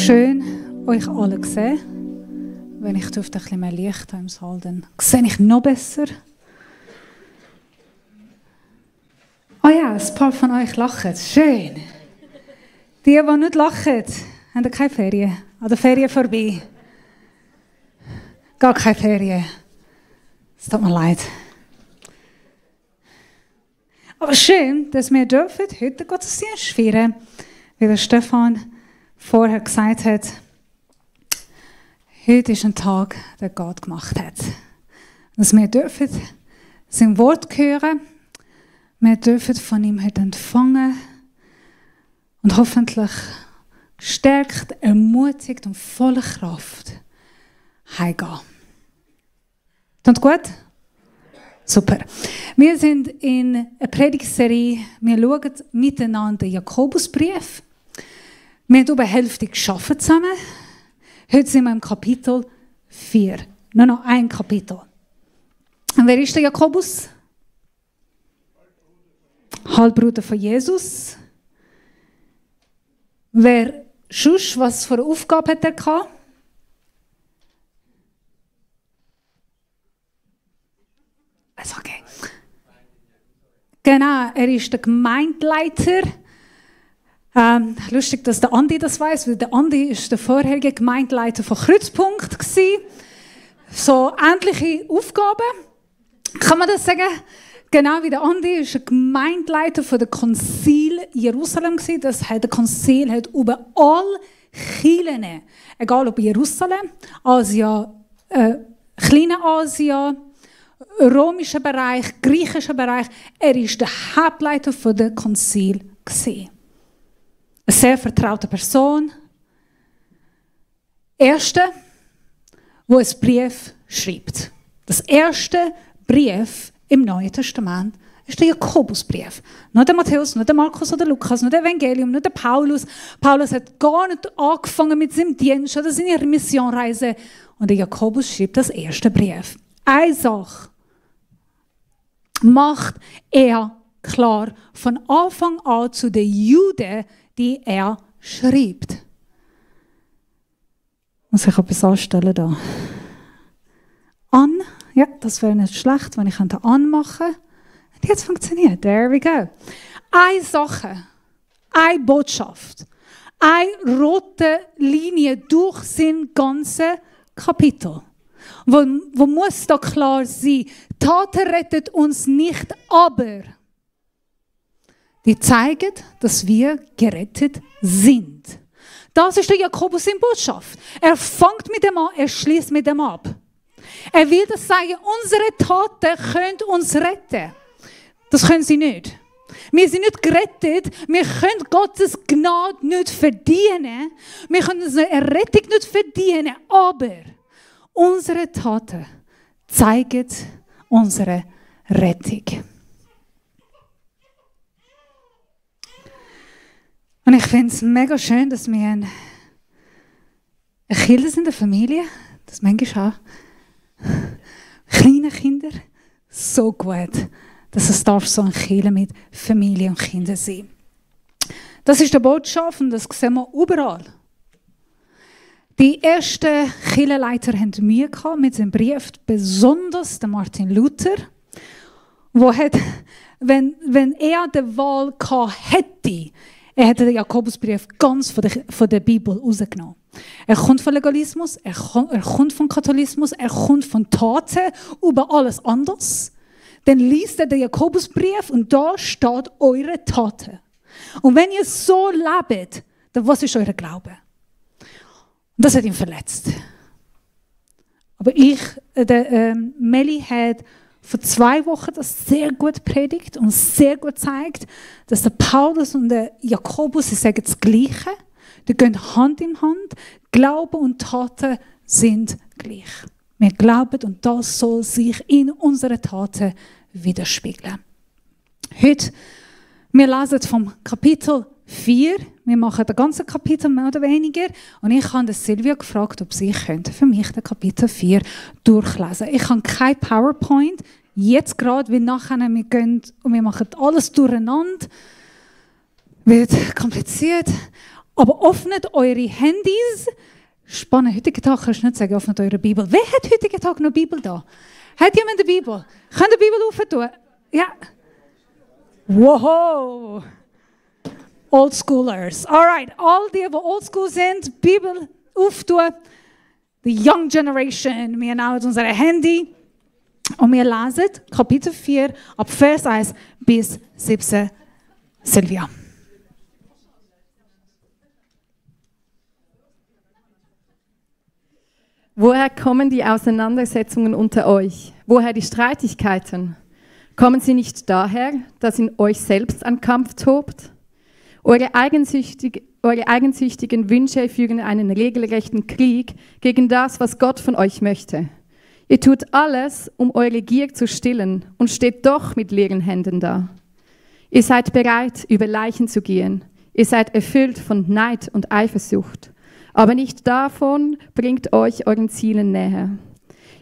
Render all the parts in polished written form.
Schön, euch alle zu sehen. Wenn ich ein bisschen mehr Licht habe im Saal, dann sehe ich noch besser. Oh ja, ein paar von euch lachen. Schön. Die nicht lachen, haben keine Ferien. An der Ferien vorbei. Gar keine Ferien. Es tut mir leid. Aber schön, dass wir heute den Gottesdienst feiern, wie der Stefan vorher gesagt hat. Heute ist ein Tag, den Gott gemacht hat. Dass wir dürfen sein Wort hören, wir dürfen von ihm heute empfangen und hoffentlich gestärkt, ermutigt und voller Kraft heimgehen. Klingt gut? Super. Wir sind in einer Predigtserie. Wir schauen miteinander den Jakobusbrief. Wir haben über die Hälfte gearbeitet zusammen. Heute sind wir im Kapitel 4. Nur noch ein Kapitel. Und wer ist der Jakobus? Halbbruder von Jesus. Wer sonst, was für eine Aufgabe hat er gehabt? Also okay. Genau, er ist der Gemeindeleiter. Lustig, dass der Andi das weiß, weil der Andi ist der vorherige Gemeindeleiter von Kreuzpunkt gewesen. So ähnliche Aufgaben, kann man das sagen? Genau wie der Andi ist der Gemeindeleiter von der Konzil Jerusalem gewesen. Das heißt, der Konzil hat über alle Kirchen, egal ob Jerusalem, Asien, Kleinasien, römischer Bereich, griechischer Bereich, er ist der Hauptleiter von der Konzil gewesen. Eine sehr vertraute Person. Erste, wo ein Brief schreibt. Das erste Brief im Neuen Testament ist der Jakobusbrief. Nicht der Matthäus, nicht der Markus oder Lukas, nicht der Evangelium, nicht der Paulus. Paulus hat gar nicht angefangen mit seinem Dienst oder seiner Missionreise. Und der Jakobus schreibt das erste Brief. Eine Sache macht er klar von Anfang an zu den Juden, die er schreibt. Muss ich etwas anstellen da? An, ja, das wäre nicht schlecht, wenn ich anmachen könnte. Und jetzt funktioniert. There we go. Eine Sache, eine Botschaft, eine rote Linie durch sein ganzes Kapitel. Wo muss da klar sein? Taten rettet uns nicht, aber die zeigen, dass wir gerettet sind. Das ist der Jakobus in Botschaft. Er fängt mit dem an, er schließt mit dem ab. Er will das sagen, unsere Taten können uns retten. Das können sie nicht. Wir sind nicht gerettet, wir können Gottes Gnade nicht verdienen, wir können unsere Errettung nicht verdienen, aber unsere Taten zeigen unsere Rettung. Und ich finde es mega schön, dass wir eine Kirche sind, eine Familie, das manchmal auch kleine Kinder, so gut, dass es darf so eine Kirche mit Familie und Kindern sein. Das ist die Botschaft und das sehen wir überall. Die ersten Kirchenleiter hatten Mühe mit seinem Brief, besonders der Martin Luther, wo wenn er die Wahl hätte, er hätte den Jakobusbrief ganz von der Bibel rausgenommen. Er kommt von Legalismus, er kommt von Katholismus, er kommt von Taten über alles anderes. Dann liest er den Jakobusbrief und da steht eure Taten. Und wenn ihr so lebt, dann was ist euer Glaube? Und das hat ihn verletzt. Aber Meli hat vor 2 Wochen das sehr gut predigt und sehr gut zeigt, dass der Paulus und der Jakobus, sie sagen das Gleiche, die gehen Hand in Hand. Glaube und Taten sind gleich. Wir glauben und das soll sich in unseren Taten widerspiegeln. Heute, wir lesen vom Kapitel 4. Wir machen das ganze Kapitel mehr oder weniger. Und ich habe Silvia gefragt, ob sie für mich den Kapitel 4 durchlesen. Ich habe kein PowerPoint. Jetzt gerade, weil nachher wir gehen und wir machen alles durcheinander. Wird kompliziert. Aber öffnet eure Handys. Spannend, heutigen Tag kannst du nicht sagen, öffnet eure Bibel. Wer hat heutigen Tag noch Bibel da? Hat jemand eine Bibel? Könnt ihr die Bibel aufentun? Ja. Wow. Oldschoolers. Alright, all die oldschool sind, Bibel auftun. The young generation. Wir haben unser Handy. Und wir lesen Kapitel 4, ab Vers 1 bis 17. Silvia. Woher kommen die Auseinandersetzungen unter euch? Woher die Streitigkeiten? Kommen sie nicht daher, dass in euch selbst ein Kampf tobt? Eure eigensüchtigen Wünsche führen einen regelrechten Krieg gegen das, was Gott von euch möchte. Ihr tut alles, um eure Gier zu stillen und steht doch mit leeren Händen da. Ihr seid bereit, über Leichen zu gehen. Ihr seid erfüllt von Neid und Eifersucht. Aber nicht davon bringt euch euren Zielen näher.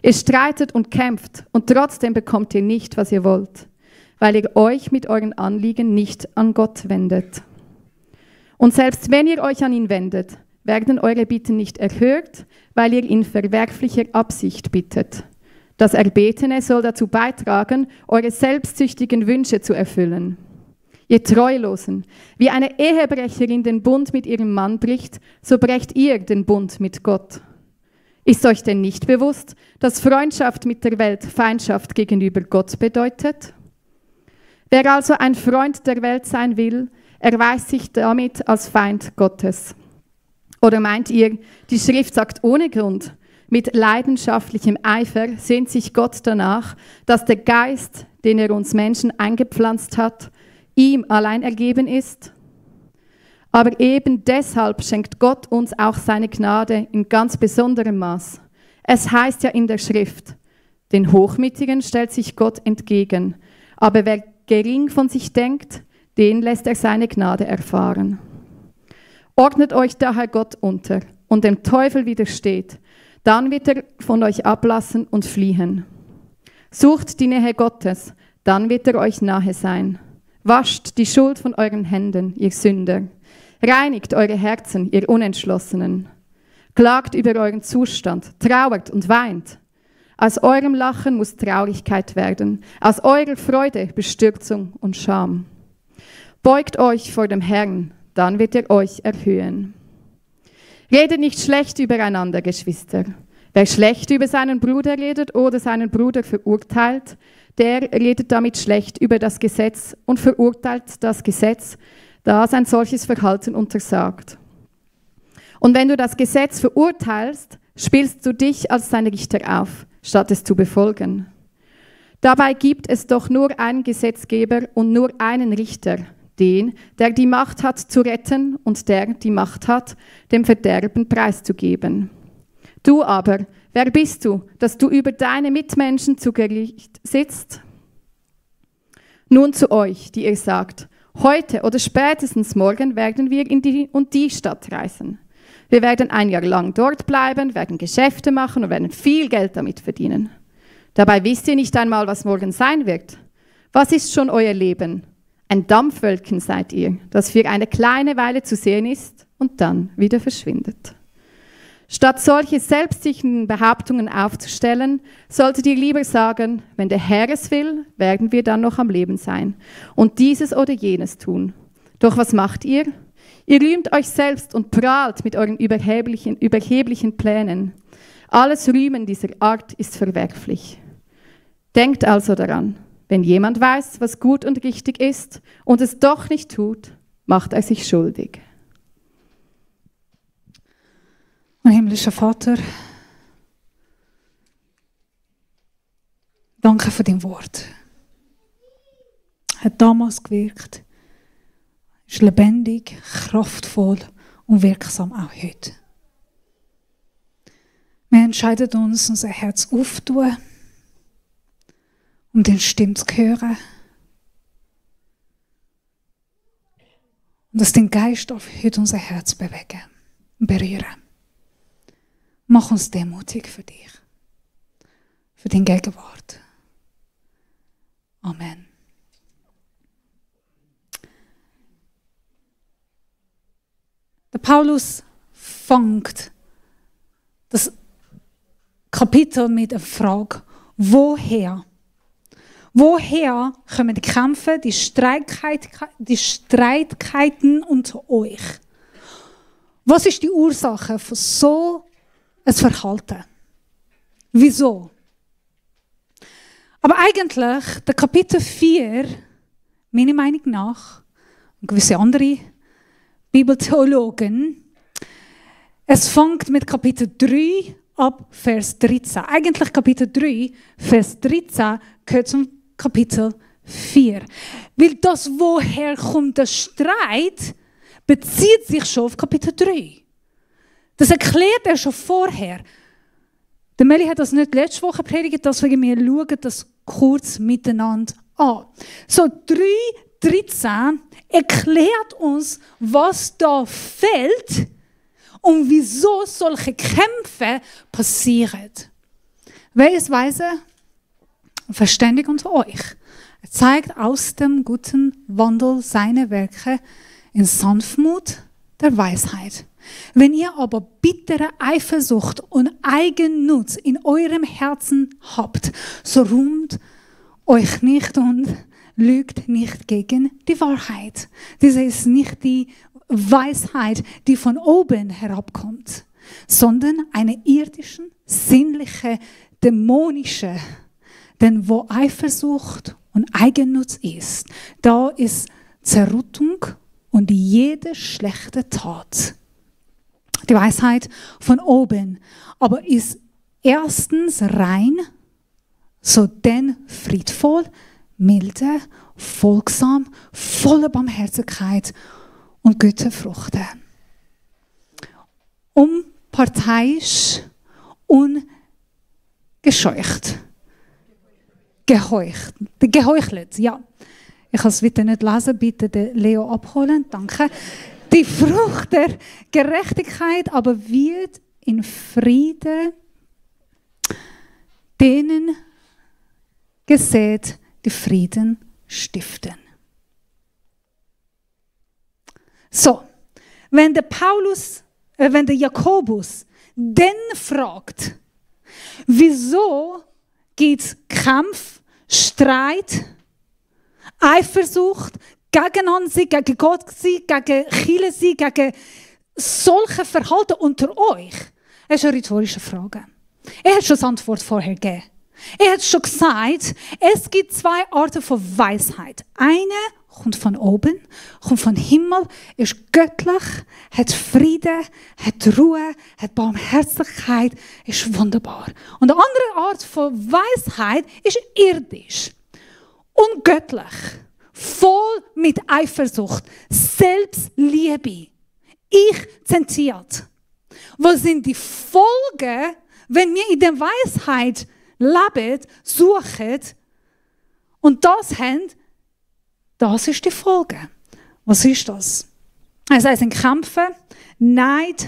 Ihr streitet und kämpft und trotzdem bekommt ihr nicht, was ihr wollt, weil ihr euch mit euren Anliegen nicht an Gott wendet. Und selbst wenn ihr euch an ihn wendet, werden eure Bitten nicht erhört, weil ihr in verwerflicher Absicht bittet. Das Erbetene soll dazu beitragen, eure selbstsüchtigen Wünsche zu erfüllen. Ihr Treulosen, wie eine Ehebrecherin den Bund mit ihrem Mann bricht, so brecht ihr den Bund mit Gott. Ist euch denn nicht bewusst, dass Freundschaft mit der Welt Feindschaft gegenüber Gott bedeutet? Wer also ein Freund der Welt sein will, erweist sich damit als Feind Gottes. Oder meint ihr, die Schrift sagt ohne Grund, mit leidenschaftlichem Eifer sehnt sich Gott danach, dass der Geist, den er uns Menschen eingepflanzt hat, ihm allein ergeben ist? Aber eben deshalb schenkt Gott uns auch seine Gnade in ganz besonderem Maß. Es heißt ja in der Schrift, den Hochmütigen stellt sich Gott entgegen, aber wer gering von sich denkt, den lässt er seine Gnade erfahren. Ordnet euch daher Gott unter und dem Teufel widersteht, dann wird er von euch ablassen und fliehen. Sucht die Nähe Gottes, dann wird er euch nahe sein. Wascht die Schuld von euren Händen, ihr Sünder. Reinigt eure Herzen, ihr Unentschlossenen. Klagt über euren Zustand, trauert und weint. Aus eurem Lachen muss Traurigkeit werden, aus eurer Freude Bestürzung und Scham. Beugt euch vor dem Herrn, dann wird er euch erhöhen. Redet nicht schlecht übereinander, Geschwister. Wer schlecht über seinen Bruder redet oder seinen Bruder verurteilt, der redet damit schlecht über das Gesetz und verurteilt das Gesetz, das ein solches Verhalten untersagt. Und wenn du das Gesetz verurteilst, spielst du dich als sein Richter auf, statt es zu befolgen. Dabei gibt es doch nur einen Gesetzgeber und nur einen Richter, den, der die Macht hat zu retten und der die Macht hat, dem Verderben preiszugeben. Du aber, wer bist du, dass du über deine Mitmenschen zu Gericht sitzt? Nun zu euch, die ihr sagt, heute oder spätestens morgen werden wir in die und die Stadt reisen. Wir werden ein Jahr lang dort bleiben, werden Geschäfte machen und werden viel Geld damit verdienen. Dabei wisst ihr nicht einmal, was morgen sein wird. Was ist schon euer Leben? Ein Dampfwölkchen seid ihr, das für eine kleine Weile zu sehen ist und dann wieder verschwindet. Statt solche selbstsicheren Behauptungen aufzustellen, solltet ihr lieber sagen, wenn der Herr es will, werden wir dann noch am Leben sein und dieses oder jenes tun. Doch was macht ihr? Ihr rühmt euch selbst und prahlt mit euren überheblichen Plänen. Alles Rühmen dieser Art ist verwerflich. Denkt also daran, wenn jemand weiß, was gut und richtig ist und es doch nicht tut, macht er sich schuldig. Mein himmlischer Vater, danke für dein Wort. Hat damals gewirkt, ist lebendig, kraftvoll und wirksam auch heute. Wir entscheiden uns, unser Herz aufzutun, um deine Stimme zu hören. Und dass dein Geist auf heute unser Herz bewegen und berühren. Mach uns demutig für dich, für deine Gegenwart. Amen. Der Paulus fängt das Kapitel mit der Frage, woher? Woher kommen die Kämpfe, die Streitigkeiten unter euch? Was ist die Ursache für so ein Verhalten? Wieso? Aber eigentlich, der Kapitel 4, meiner Meinung nach, und gewisse andere Bibeltheologen, es fängt mit Kapitel 3 ab Vers 13. Eigentlich Kapitel 3, Vers 13 gehört zum Kapitel 4. Weil das, woher kommt der Streit, bezieht sich schon auf Kapitel 3. Das erklärt er schon vorher. Der Meli hat das nicht letzte Woche predigt, deswegen wir schauen das kurz miteinander an. So 3,13 erklärt uns, was da fehlt und wieso solche Kämpfe passieren. Wer ist weise und verständig unter euch? Er zeigt aus dem guten Wandel seine Werke in Sanftmut der Weisheit. Wenn ihr aber bittere Eifersucht und Eigennutz in eurem Herzen habt, so rühmt euch nicht und lügt nicht gegen die Wahrheit. Diese ist nicht die Weisheit, die von oben herabkommt, sondern eine irdische, sinnliche, dämonische. Denn wo Eifersucht und Eigennutz ist, da ist Zerrüttung und jede schlechte Tat. Die Weisheit von oben aber ist erstens rein, so denn friedvoll, milde, folgsam, voller Barmherzigkeit und Güterfrüchte. Unparteiisch, ungescheucht. Geheuchelt, ja. Ich kann es wieder nicht lesen, bitte den Leo abholen, danke. Die Frucht der Gerechtigkeit aber wird in Frieden denen gesät, die Frieden stiften. So, wenn der Jakobus dann fragt, wieso gibt es Kampf, Streit, Eifersucht, gegeneinander sein, gegen Gott sein, gegen Kirche sein, gegen solche Verhalten unter euch? Das ist eine rhetorische Frage. Er hat schon die Antwort vorher gegeben. Er hat schon gesagt, es gibt zwei Arten von Weisheit. Eine kommt von oben, kommt vom Himmel, ist göttlich, hat Frieden, hat Ruhe, hat Barmherzigkeit, ist wunderbar. Und eine andere Art von Weisheit ist irdisch, ungöttlich, voll mit Eifersucht, Selbstliebe, ich-zentriert. Was sind die Folgen, wenn wir in der Weisheit leben, suchen und das haben? Das ist die Folge. Was ist das? Es sind Kämpfe, Neid,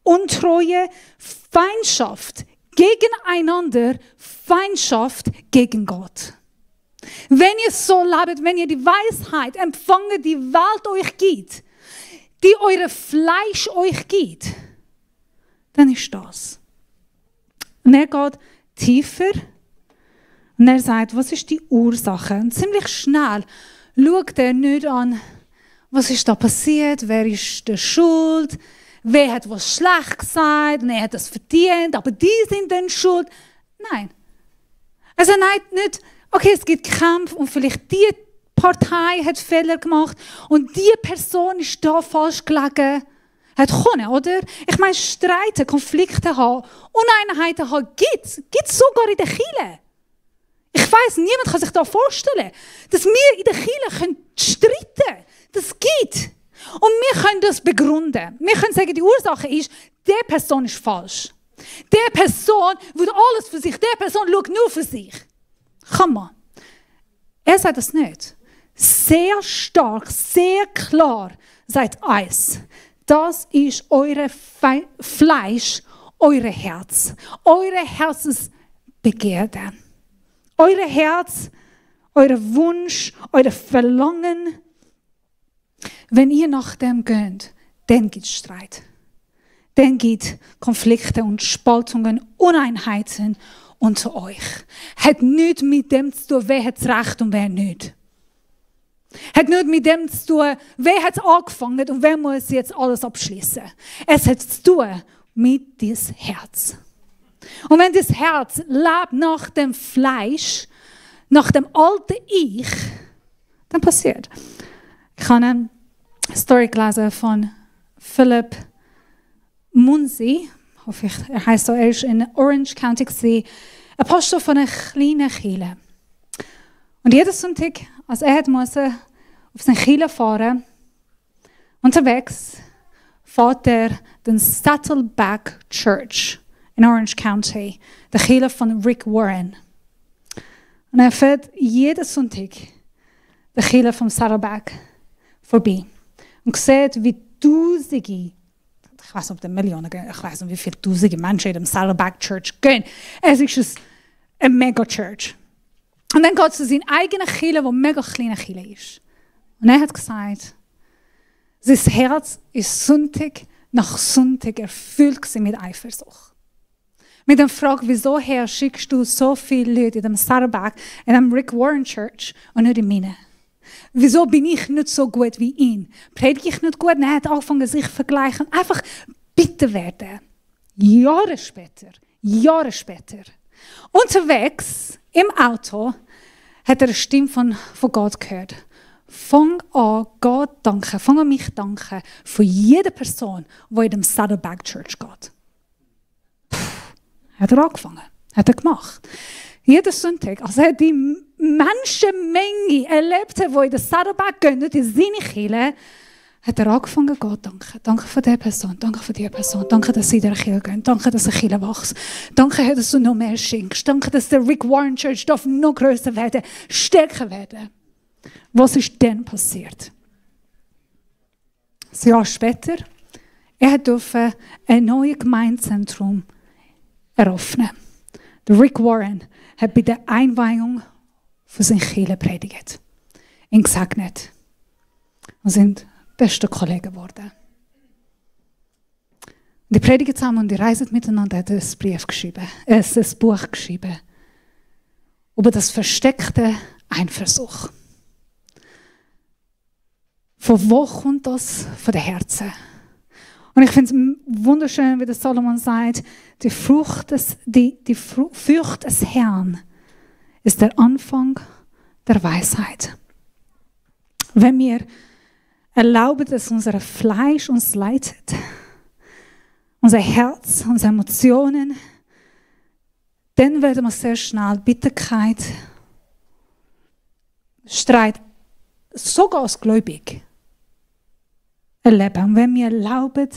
Untreue, Feindschaft gegeneinander, Feindschaft gegen Gott. Wenn ihr so lebt, wenn ihr die Weisheit empfangt, die Welt euch gibt, die eure Fleisch euch gibt, dann ist das. Und er geht tiefer und er sagt, was ist die Ursache? Und ziemlich schnell schaut er nicht an, was ist da passiert, wer ist der Schuld, wer hat was schlecht gesagt und er hat das verdient, aber die sind dann schuld. Nein. Also nein, nicht, okay, es gibt Kampf und vielleicht die Partei hat Fehler gemacht und die Person ist da falsch gelegen. Hat können, oder? Ich meine, Streiten, Konflikte haben, Uneinheiten haben, gibt es sogar in der Kirche. Ich weiss, niemand kann sich da vorstellen, dass wir in der Kirche streiten können. Das geht. Und wir können das begründen. Wir können sagen, die Ursache ist, die Person ist falsch. Die Person will alles für sich. Die Person schaut nur für sich. Kann man. Er sagt das nicht. Sehr stark, sehr klar sagt eins. Das ist eure Fleisch, eure Herz, eure Herzensbegierde. Eure Herz, euer Wunsch, euer Verlangen. Wenn ihr nach dem geht, dann gibt es Streit. Dann gibt es Konflikte und Spaltungen, Uneinheiten unter euch. Hat nichts mit dem zu tun, wer hat Recht und wer nicht. Hat nicht mit dem zu tun, wer hat angefangen und wer muss jetzt alles abschließen. Es hat zu tun mit deinem Herz. Und wenn das Herz lebt nach dem Fleisch, nach dem alten Ich, dann passiert. Ich habe eine Story gelesen von Philip Munzi, hoffe ich, er heißt so, er ist in Orange County gewesen, ein Pastor von einer kleinen Kirche. Und jeden Sonntag, als er musste auf seine Kirche fahren, unterwegs, fährt er den Saddleback Church in Orange County, der Kirche von Rick Warren. Und er fährt jeden Sonntag der Kirche vom Saddleback vorbei und sieht, wie Tausende, ich weiß nicht, ob die Millionen gehen, ich weiß nicht, wie viele Tausende Menschen in dem Saddleback Church gehen. Es ist eine Mega-Church. Und dann geht es zu seiner eigenen Kirche, die mega kleine Kirche ist. Und er hat gesagt, sein Herz ist Sonntag nach Sonntag erfüllt mit Eifersucht. Mit der Frage, wieso, Herr, schickst du so viele Leute in dem Saddleback, in dem Rick Warren Church und nicht in meine? Wieso bin ich nicht so gut wie ihn? Predige ich nicht gut? Und er hat angefangen, sich zu vergleichen. Einfach bitter werden. Jahre später. Unterwegs, im Auto, hat er eine Stimme von Gott gehört. Fang an, Gott danken, fang an mich danken für jede Person, die in dem Saddleback Church geht. Hat er angefangen, hat er gemacht. Jeden Sonntag, als er die Menschenmenge erlebte, die in den Saddleback gehen, nicht in seine Kirche, hat er angefangen, Gott zu danken. Danke für diese Person, danke für diese Person, danke, dass sie in der Kirche gehen, danke, dass die Kirche wächst, danke, dass du noch mehr schenkst, danke, dass der Rick Warren Church noch größer werden, stärker werden. Was ist denn passiert? Ein Jahr später, er durfte ein neues Gemeindezentrum eröffnen. Der Rick Warren hat bei der Einweihung von seinen Kirche predigt. Ihn gesegnet. Und sind beste Kollegen geworden. Die predigen zusammen und die reisen miteinander, hat ein Buch geschrieben. Über das versteckte Eifersucht. Von wo kommt das? Von den Herzen. Und ich finde es wunderschön, wie der Salomon sagt, die Furcht des Herrn ist der Anfang der Weisheit. Wenn wir erlauben, dass unser Fleisch uns leitet, unser Herz, unsere Emotionen, dann werden wir sehr schnell Bitterkeit, Streit, sogar als gläubig erleben. Und wenn wir erlauben,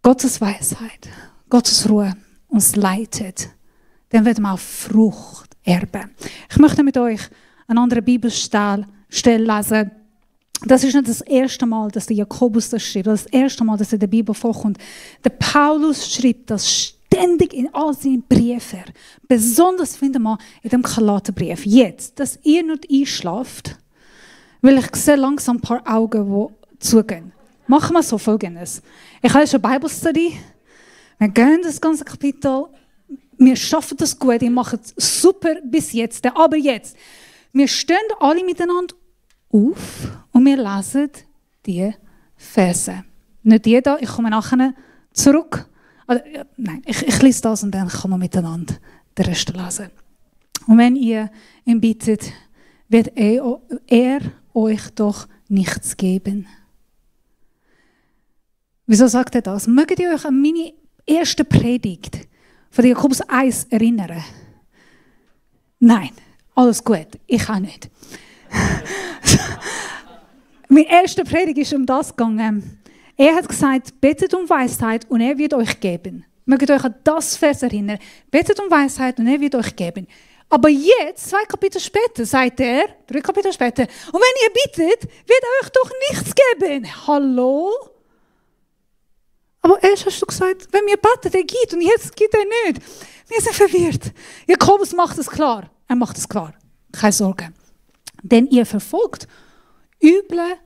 Gottes Weisheit, Gottes Ruhe uns leitet, dann werden wir auch Frucht erben. Ich möchte mit euch eine andere Bibelstelle lesen. Das ist nicht das erste Mal, dass der Jakobus das schreibt, das erste Mal, dass er in der Bibel vorkommt. Der Paulus schreibt das ständig in all seinen Briefen. Besonders finden wir in dem Galaterbrief. Jetzt, dass ihr nicht einschlaft, weil ich sehe langsam ein paar Augen, die zugehen. Machen wir so Folgendes. Ich habe schon Bible Study. Wir gehen das ganze Kapitel. Wir schaffen das gut. Ich mache es super bis jetzt. Aber jetzt. Wir stehen alle miteinander auf und wir lesen die Verse. Nicht jeder, ich komme nachher zurück. Also, nein, ich lese das und dann kann man miteinander den Rest lesen. Und wenn ihr ihn bittet, wird er euch doch nichts geben. Wieso sagt er das? Mögt ihr euch an meine erste Predigt von Jakobus 1 erinnern? Nein, alles gut, ich auch nicht. Meine erste Predigt ist um das gegangen. Er hat gesagt, betet um Weisheit und er wird euch geben. Mögt euch an das Vers erinnern. Betet um Weisheit und er wird euch geben. Aber jetzt, 2 Kapitel später, sagt er, 3 Kapitel später, und wenn ihr bittet, wird er euch doch nichts geben. Hallo? Aber erst hast du gesagt, wenn wir beten, er gibt und jetzt gibt er nicht. Wir sind verwirrt. Jakobus macht es klar. Er macht es klar. Keine Sorge. Denn ihr verfolgt üble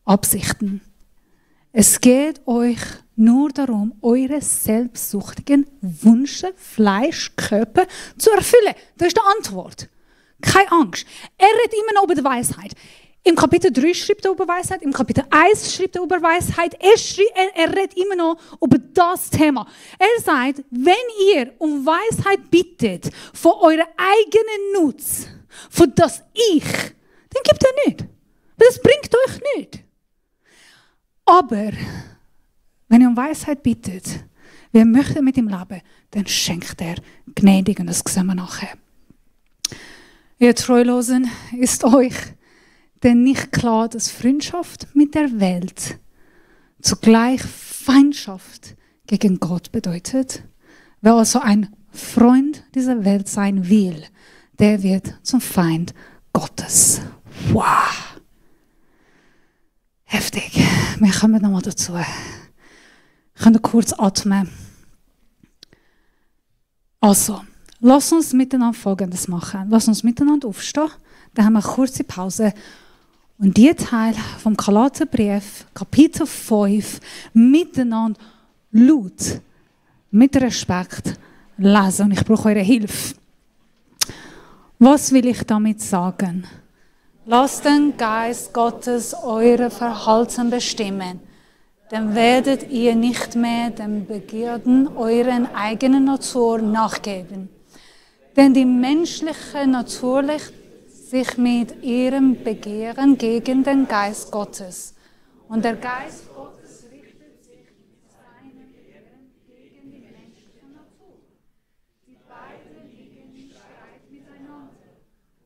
Absichten. Es geht euch nur darum, eure selbstsüchtigen Wünsche, Fleisch, Körper zu erfüllen. Das ist die Antwort. Keine Angst. Er redet immer noch über die Weisheit. Im Kapitel 3 schreibt er über Weisheit, im Kapitel 1 schreibt er über Weisheit. Er redet immer noch über das Thema. Er sagt, wenn ihr um Weisheit bittet, von eurem eigenen Nutz, von das Ich, dann gibt er nicht. Weil das bringt euch nicht. Aber wenn ihr um Weisheit bittet, wer möchte mit ihm leben, dann schenkt er gnädig und das sehen wir nachher. Ihr Treulosen, ist euch denn nicht klar, dass Freundschaft mit der Welt zugleich Feindschaft gegen Gott bedeutet? Wer also ein Freund dieser Welt sein will, der wird zum Feind Gottes. Wow! Heftig. Wir kommen nochmal dazu. Ich kann kurz atmen. Also, lass uns miteinander Folgendes machen. Lass uns miteinander aufstehen. Dann haben wir eine kurze Pause. Und die Teil vom Galaterbrief, Kapitel 5, miteinander laut, mit Respekt lesen. Und ich brauche eure Hilfe. Was will ich damit sagen? Lasst den Geist Gottes eure Verhalten bestimmen. Dann werdet ihr nicht mehr den Begierden eurer eigenen Natur nachgeben. Denn die menschliche Natur richtet sich mit ihrem Begehren gegen den Geist Gottes. Und der Geist Gottes richtet sich mit seinem Begehren gegen die menschliche Natur. Die beiden liegen in Streit miteinander.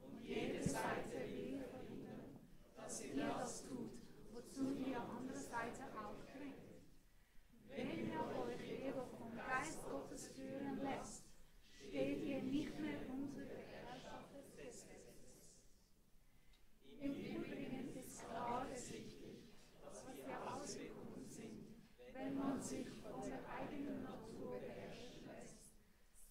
Und jede Seite will verhindern, dass ihr das tut, wozu die andere Seite auch drängt. Wenn ihr euch jedoch vom Geist Gottes führen lässt, steht ihr nicht mehr unter der Herrschaft des Gesetzes. Im Übrigen ist klar ersichtlich, was die Auswirkungen sind, wenn man sich von der eigenen Natur beherrschen lässt.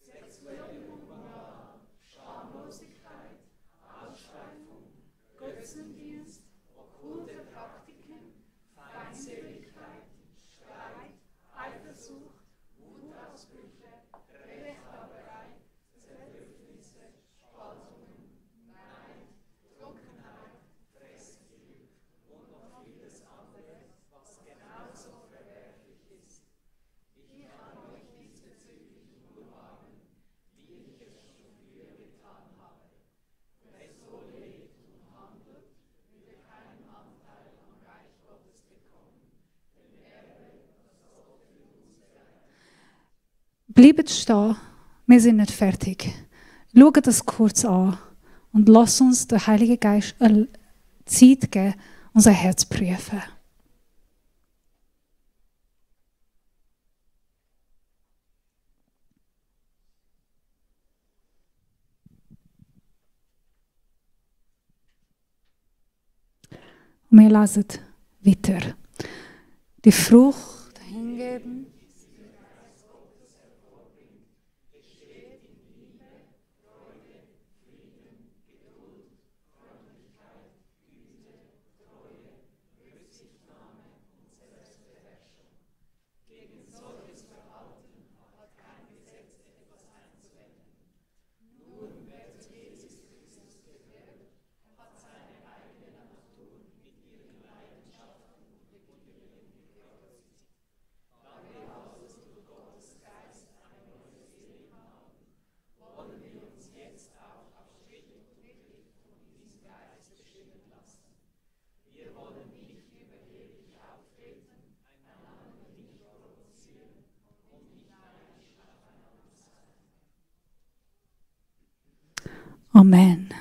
Sexuelle Unmoral, Schamlosigkeit, Ausschweifung, Götzendienst, okkulte Praktiken, Feindseligkeit, Streit, Eifersucht, Wutausbrüche, Rechthaberei, Zerwürfnisse, Spaltungen, Neid, Trunkenheit, Fressgier und noch vieles andere, was genauso verwerflich ist. Ich kann euch diesbezüglich nur warnen, wie ich es schon früher getan habe. Wer so lebt und handelt, wird keinen Anteil am Reich Gottes bekommen, denn er wird das Gott für uns bereit. Bleibt stehen, wir sind nicht fertig. Schaut das kurz an und lasst uns den Heiligen Geist Zeit geben, unser Herz prüfen. Und wir lesen weiter. Die Frucht hingeben. Amen.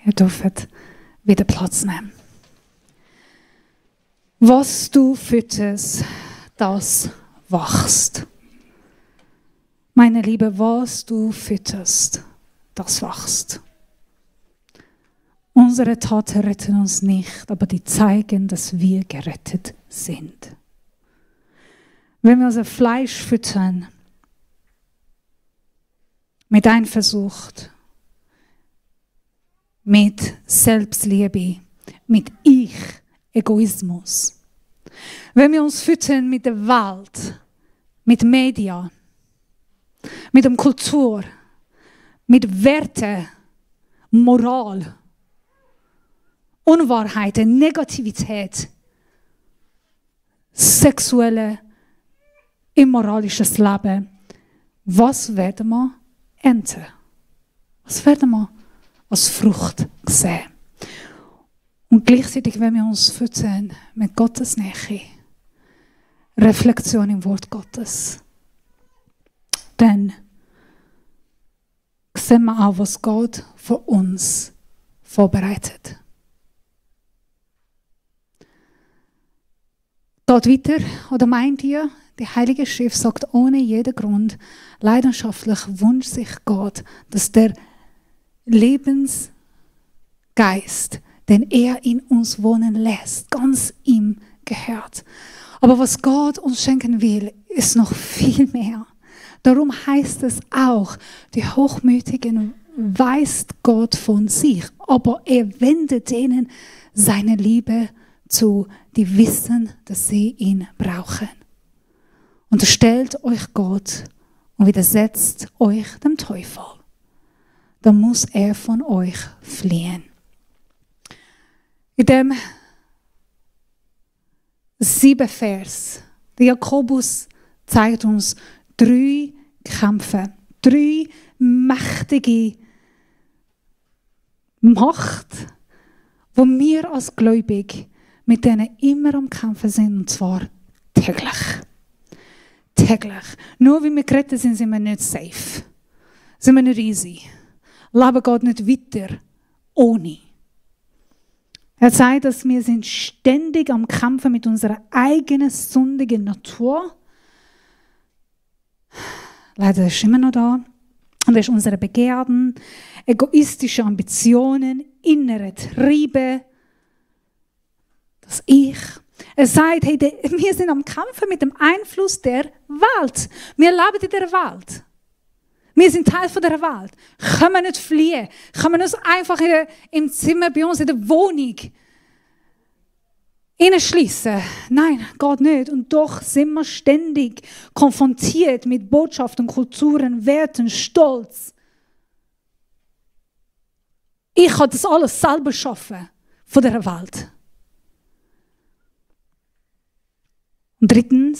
Ihr dürft wieder Platz nehmen. Was du fütterst, das wächst. Meine Liebe, was du fütterst, das wächst. Unsere Taten retten uns nicht, aber die zeigen, dass wir gerettet sind. Wenn wir unser Fleisch füttern, mit Eifersucht, mit Selbstliebe, mit Ich-Egoismus, Wenn wir uns füttern mit der Welt, mit Medien, mit der Kultur, mit Werten, Moral, Unwahrheiten, Negativität, sexuelle, immoralisches Leben, was werden wir ernten? Was werden wir als Frucht sehen? Und gleichzeitig, wenn wir uns füttern mit Gottes Nähe, Reflexion im Wort Gottes, dann sehen wir auch, was Gott für uns vorbereitet. Geht weiter, oder meint ihr, die Heilige Schrift sagt ohne jeden Grund, leidenschaftlich wünscht sich Gott, dass der Lebensgeist, den er in uns wohnen lässt, ganz ihm gehört. Aber was Gott uns schenken will, ist noch viel mehr. Darum heißt es auch, die Hochmütigen weist Gott von sich, aber er wendet ihnen seine Liebe zu, die wissen, dass sie ihn brauchen. Unterstellt euch Gott und widersetzt euch dem Teufel. Dann muss er von euch fliehen. In dem 7. Vers, der Jakobus zeigt uns 3 Kämpfe, 3 mächtige Macht, wo wir als Gläubig mit denen immer am Kämpfen sind, und zwar täglich. Täglich. Nur weil wir gerettet sind, sind wir nicht safe. Sind wir nicht easy. Leben geht nicht weiter ohne. Er sagt, dass wir sind ständig am Kämpfen mit unserer eigenen sündigen Natur. Leider ist immer noch da. Und das ist unsere Begehren, egoistische Ambitionen, innere Triebe, das Ich. Er sagt, hey, wir sind am Kämpfen mit dem Einfluss der Welt. Wir leben in der Welt. Wir sind Teil von der Welt. Können wir nicht fliehen? Können wir uns einfach im Zimmer bei uns in der Wohnung hineinschliessen? Nein, geht nicht. Und doch sind wir ständig konfrontiert mit Botschaften, Kulturen, Werten, Stolz. Ich kann das alles selber schaffen von der Welt. Und 3.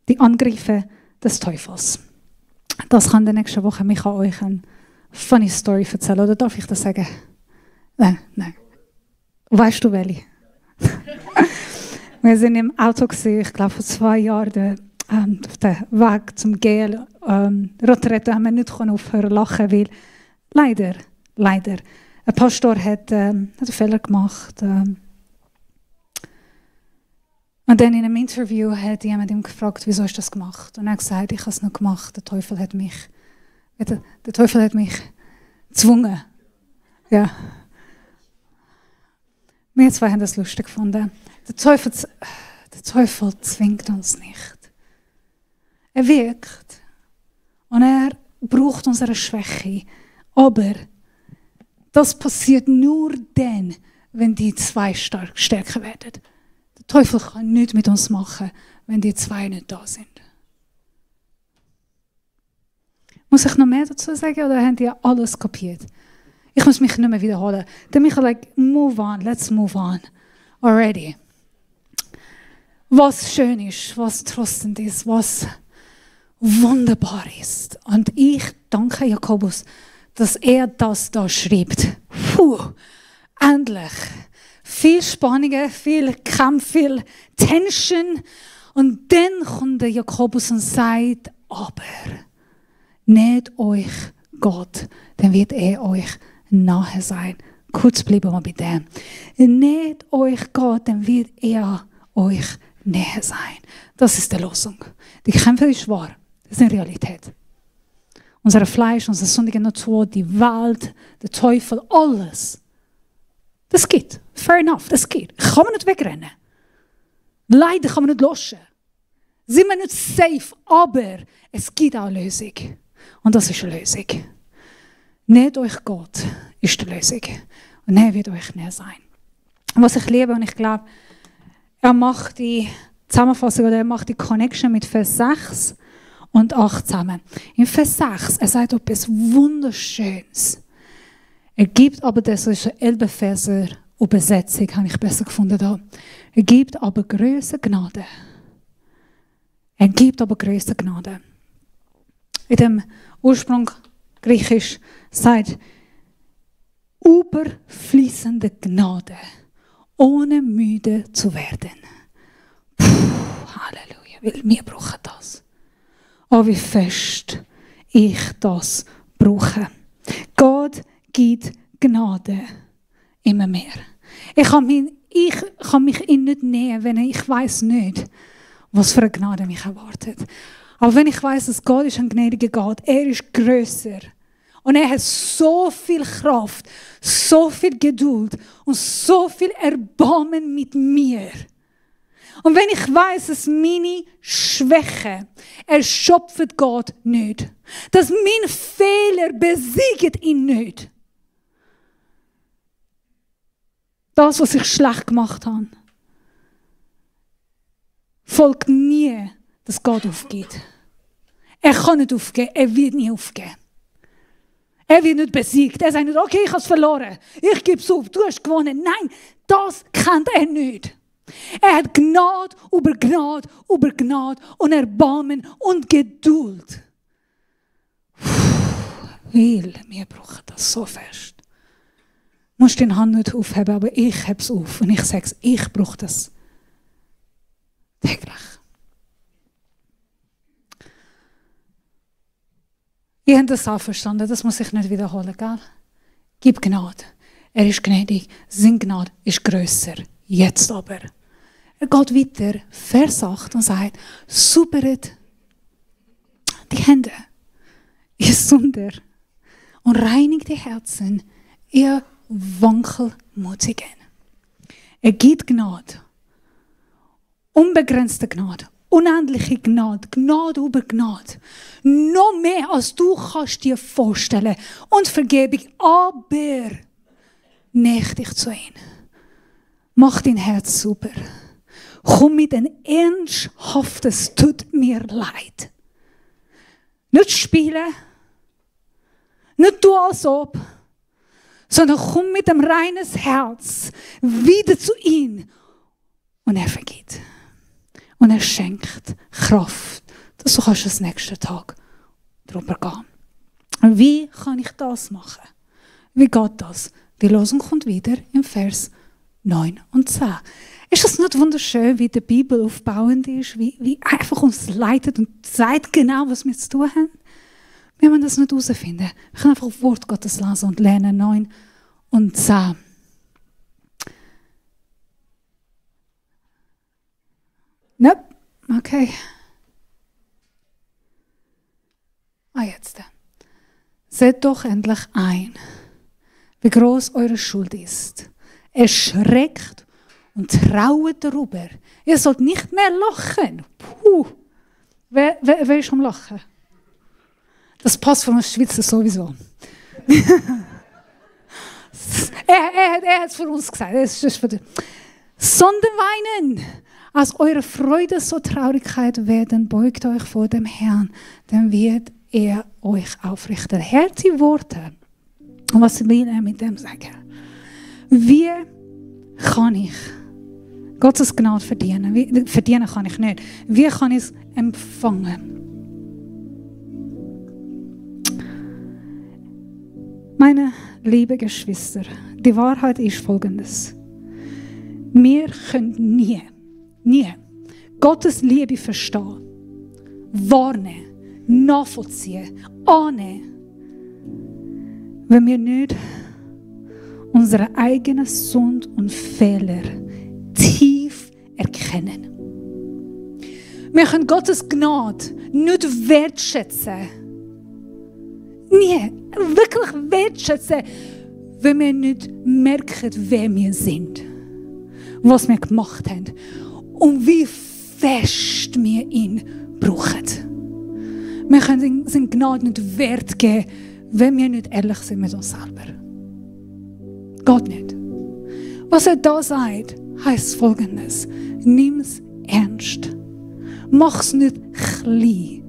die Angriffe des Teufels. Das kann in der nächsten Woche mich an euch eine funny Story erzählen. Oder darf ich das sagen? Nein. Weißt du welche? Wir sind im Auto gewesen, ich glaube vor 2 Jahren auf dem Weg zum GL. Retrette haben wir nicht aufhören zu lachen, weil leider, ein Pastor hat einen Fehler gemacht. Und dann in einem Interview hat jemand ihn gefragt, wieso hast du das gemacht? Und er hat gesagt, ich habe es nicht gemacht, der Teufel hat mich gezwungen. Ja. Wir 2 haben das lustig gefunden. Der Teufel zwingt uns nicht. Er wirkt. Und er braucht unsere Schwäche. Aber das passiert nur dann, wenn die 2 stärker werden. Der Teufel kann nichts mit uns machen, wenn die 2 nicht da sind. Muss ich noch mehr dazu sagen oder haben die alles kapiert? Ich muss mich nicht mehr wiederholen. Dann mich move on, let's move on. Already. Was schön ist, was tröstend ist, was wunderbar ist. Und ich danke Jakobus, dass er das da schreibt. Endlich. Viel Spannungen, viel Kampf, viel Tension. Und dann kommt der Jakobus und sagt, aber näht euch Gott, dann wird er euch nahe sein. Kurz bleiben wir bei dem. Näht euch Gott, dann wird er euch näher sein. Das ist die Lösung. Die Kämpfe ist wahr. Das ist eine Realität. Unser Fleisch, unsere sündige Natur, die Welt, der Teufel, alles. Das geht. Fair enough, das geht. Kann man nicht wegrennen. Leider kann man nicht löschen. Sind wir nicht safe, aber es gibt auch eine Lösung. Und das ist eine Lösung. Näht euch Gott ist die Lösung. Und er wird euch näher sein. Und was ich liebe und ich glaube, Er macht die Zusammenfassung oder er macht die Connection mit Vers 6 und 8 zusammen. In Vers 6, er sagt etwas Wunderschönes. Er gibt aber, das ist eine Elberfelser Übersetzung, habe ich besser gefunden da. Er gibt aber größere Gnade. Er gibt aber größere Gnade. In dem Ursprung Griechisch sagt überfließende Gnade, ohne müde zu werden. Halleluja, weil wir brauchen das. Oh, wie fest ich das brauche. Gott gibt Gnade immer mehr. Ich kann mich ihm nicht nähern, wenn ich weiß nicht, was für eine Gnade mich erwartet. Aber wenn ich weiß, dass Gott ist ein gnädiger Gott, er ist grösser und er hat so viel Kraft, so viel Geduld und so viel Erbarmen mit mir. Und wenn ich weiß, dass meine Schwäche erschöpft Gott nicht, dass mein Fehler besiegt ihn nicht, das, was ich schlecht gemacht habe, folgt nie, dass Gott aufgeht. Er kann nicht aufgeben, er wird nie aufgeben. Er wird nicht besiegt. Er sagt nicht, okay, ich habe es verloren, ich gebe es auf, du hast gewonnen. Nein, das kennt er nicht. Er hat Gnade über Gnade über Gnade und Erbarmen und Geduld. Weil wir brauchen das so fest. Du musst deine Hand nicht aufheben, aber ich habe es auf. Und ich sage es, ich brauche das täglich. Ihr habt das auch verstanden, das muss ich nicht wiederholen, gell? Gib Gnade. Er ist gnädig, seine Gnade ist grösser. Jetzt aber. Er geht weiter, Vers 8 und sagt, sauberet die Hände, ihr Sünder, und reinigt die Herzen, ihr Wankelmutigen. Er gibt Gnade, unbegrenzte Gnade, unendliche Gnade, Gnade über Gnade. Noch mehr, als du kannst dir vorstellen. Und Vergebung, aber näher dich zu ihm. Mach dein Herz sauber. Komm mit ein ernsthaftes, tut mir leid. Nicht spielen, nicht tun als ob, sondern komm mit einem reines Herz wieder zu ihm. Und er vergibt. Und er schenkt Kraft, dass du kannst das nächsten Tag drüber gehen. Wie kann ich das machen? Wie geht das? Die Losung kommt wieder im Vers 9 und 10. Ist das nicht wunderschön, wie die Bibel aufbauend ist, wie einfach uns leitet und sagt genau, was wir zu tun haben? Wir müssen das nicht herausfinden. Wir können einfach auf Wort Gottes lesen und lernen 9 und 10. Nope. Okay. Jetzt. Seht doch endlich ein, wie groß eure Schuld ist. Erschreckt und trauert darüber. Ihr sollt nicht mehr lachen. Puh. Wer ist am Lachen? Das passt von uns Schweizer sowieso. er hat es für uns gesagt. Sondern weinen. Als eure Freude so Traurigkeit werden, beugt euch vor dem Herrn, dann wird er euch aufrichten. Hört die Worte. Und was will er mit dem sagen? Wie kann ich Gottes Gnade verdienen? Verdienen kann ich nicht. Wie kann ich es empfangen? Meine lieben Geschwister, die Wahrheit ist Folgendes. Wir können nie Gottes Liebe verstehen, wahrnehmen, nachvollziehen, annehmen, wenn wir nicht unsere eigenen Sünden und Fehler tief erkennen. Wir können Gottes Gnade nicht wertschätzen. Nie, wirklich wertschätzen, wenn wir nicht merken, wer wir sind, was wir gemacht haben und wie fest wir ihn brauchen. Wir können seine Gnade nicht Wert geben, wenn wir nicht ehrlich sind mit uns selber. Gott nicht. Was er da sagt, heisst Folgendes. Nimm es ernst. Mach es nicht klein.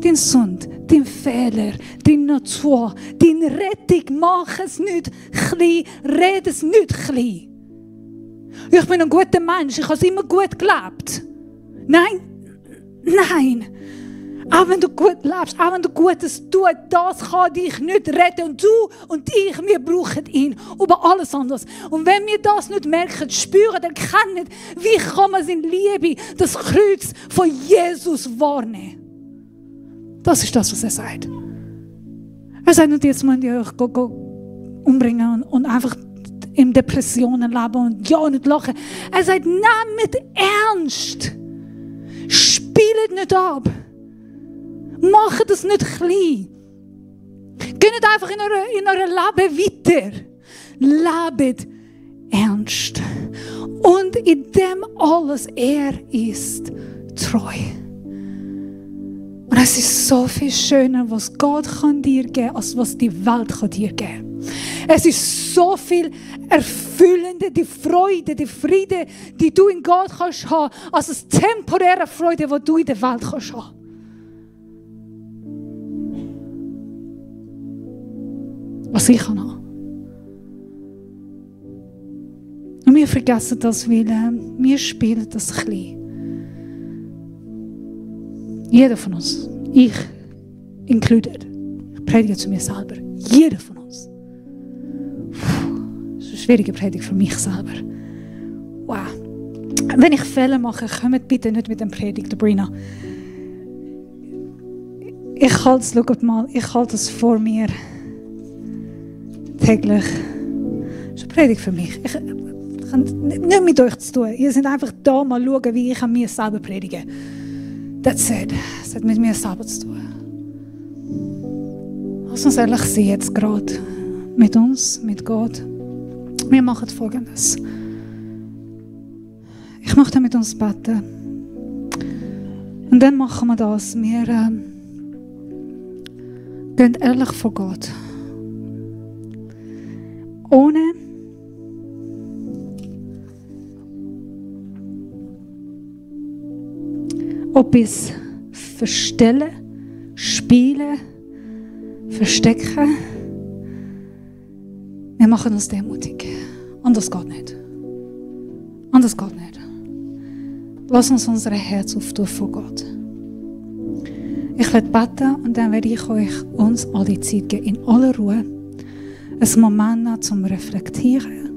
Dein Sund, dein Fehler, deine Natur, deine Rettung, mach es nicht klein. Red es nicht klein. Ich bin ein guter Mensch, ich habe es immer gut gelebt. Nein, nein. Auch wenn du gut lebst, auch wenn du Gutes tust, das kann dich nicht retten. Und du und ich, wir brauchen ihn über alles anderes. Und wenn wir das nicht merken, spüren, erkennen, wie kann man in Liebe das Kreuz von Jesus wahrnehmen? Das ist das, was er sagt. Er sagt nicht, jetzt müsst ihr euch umbringen und einfach in Depressionen leben und ja nicht lachen. Er sagt, nehmt ernst. Spielt nicht ab. Macht es nicht klein. Geht nicht einfach in eurem Leben weiter. Lebt ernst. Und in dem alles, er ist treu. Und es ist so viel schöner, was Gott kann dir geben kann, als was die Welt kann dir geben kann. Es ist so viel erfüllender, die Freude, die Friede, die du in Gott kannst haben, als eine temporäre Freude, die du in der Welt kannst haben. Was ich kann haben. Und wir vergessen das, weil wir spielen das klein. Jeder von uns, ich included, ich predige zu mir selber, jeder von uns. Das ist eine schwierige Predigt für mich selber. Wow. Wenn ich Fehler mache, kommt bitte nicht mit dem Predigt, Brina. Ich halte es, schaut mal, ich halte es vor mir täglich. Das ist eine Predigt für mich. Ich habe nicht mit euch zu tun. Ihr seid einfach da, mal schauen, wie ich an mir selber predige. That's it. Es hat mit mir selber zu tun. Lass uns ehrlich sein jetzt gerade. Mit uns, mit Gott. Wir machen Folgendes. Ich möchte mit uns beten. Und dann machen wir das. Wir gehen ehrlich vor Gott. Ohne etwas verstellen, spielen, verstecken. Wir machen uns demütig. Anders geht nicht. Anders geht nicht. Lass uns unser Herz auftun vor Gott. Ich werde beten und dann werde ich uns alle Zeit geben, in aller Ruhe. Ein Moment zum Reflektieren.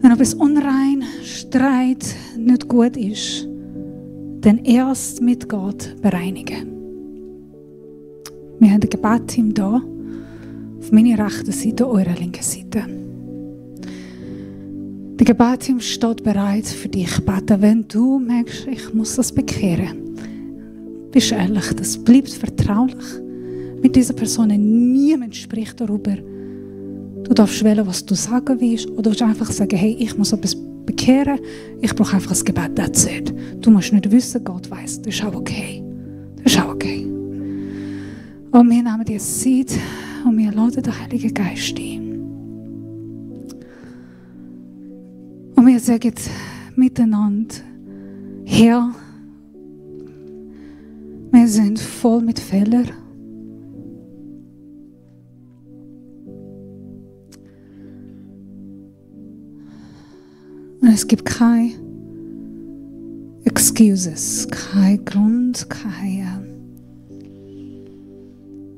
Wenn etwas unrein, Streit nicht gut ist, dann erst mit Gott bereinigen. Wir haben ein Gebetteam da, auf meiner rechten Seite, eurer linken Seite. Das Gebetteam steht bereit für dich beten. Wenn du merkst, ich muss das bekehren, bist ehrlich, das bleibt vertraulich. Mit dieser Person niemand spricht darüber. Du darfst wählen, was du sagen willst, oder du darfst einfach sagen, hey, ich muss etwas bekehren, ich brauche einfach ein Gebet, that's it. Du musst nicht wissen, Gott weiss, das ist auch okay. Das ist auch okay. Und wir nehmen die Zeit und wir laden den Heiligen Geist ein. Und wir sagen miteinander, Herr, wir sind voll mit Fehlern. Und es gibt keine Excuses, kein Grund,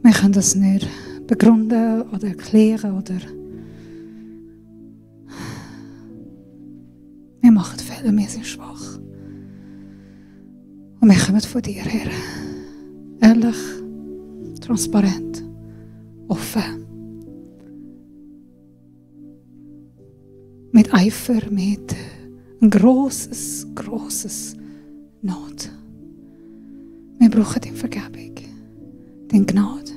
wir können das nicht begründen oder erklären oder wir machen Fehler, wir sind schwach. Und wir kommen von dir her. Ehrlich, transparent, offen. Mit Eifer, mit ein grosses Not. Wir brauchen die Vergebung, die Gnade.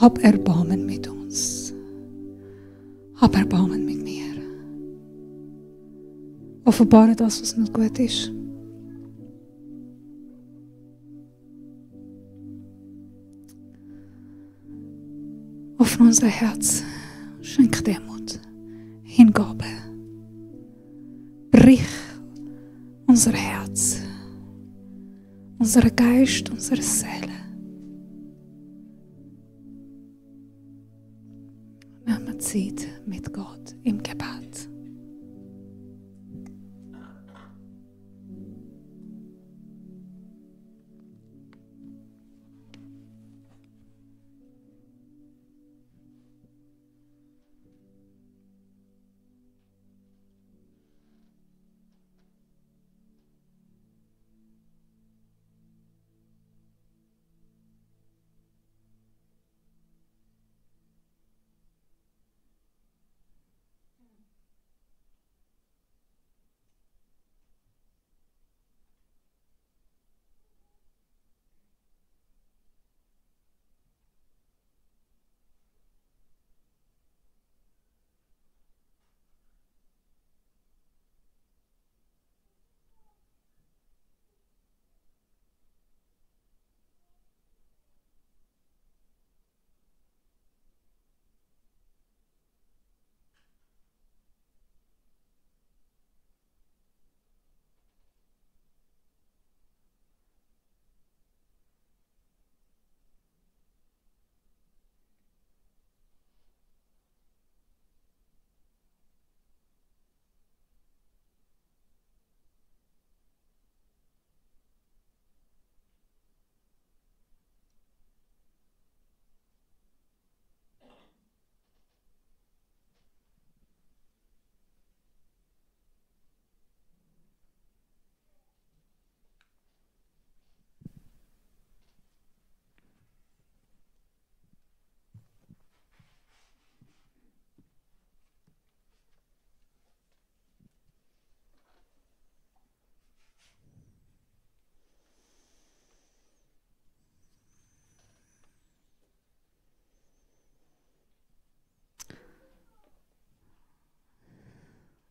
Hab Erbarmen mit uns. Hab Erbarmen mit mir. Offenbare das, was nicht gut ist. Öffne unser Herz. Schenk Demut. Hingabe. Brich unser Herz, unseren Geist, unsere Seele. Wir haben Zeit mit Gott im Gebet.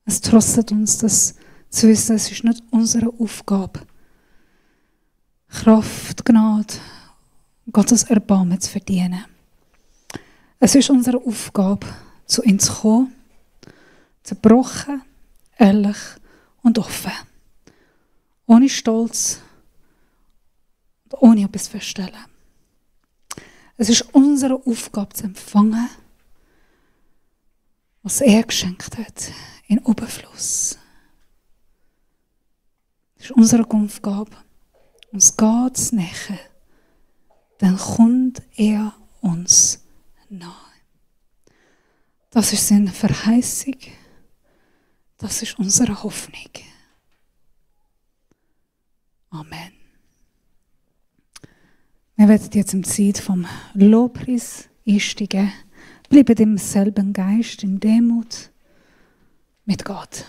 Es trostet uns, das zu wissen, es ist nicht unsere Aufgabe, Kraft, Gnade, Gottes Erbarmen zu verdienen. Es ist unsere Aufgabe, zu ihm zu kommen, zerbrochen, ehrlich und offen. Ohne Stolz und ohne etwas feststellen. Es ist unsere Aufgabe, zu empfangen, was er geschenkt hat, in Überfluss. Es ist unsere Aufgabe, uns Gott zu nähern, dann kommt er uns nahe. Das ist seine Verheißung, das ist unsere Hoffnung. Amen. Wir werden jetzt im Zeit vom Lobpreis einsteigen. Bleiben im selben Geist, in Demut mit Gott.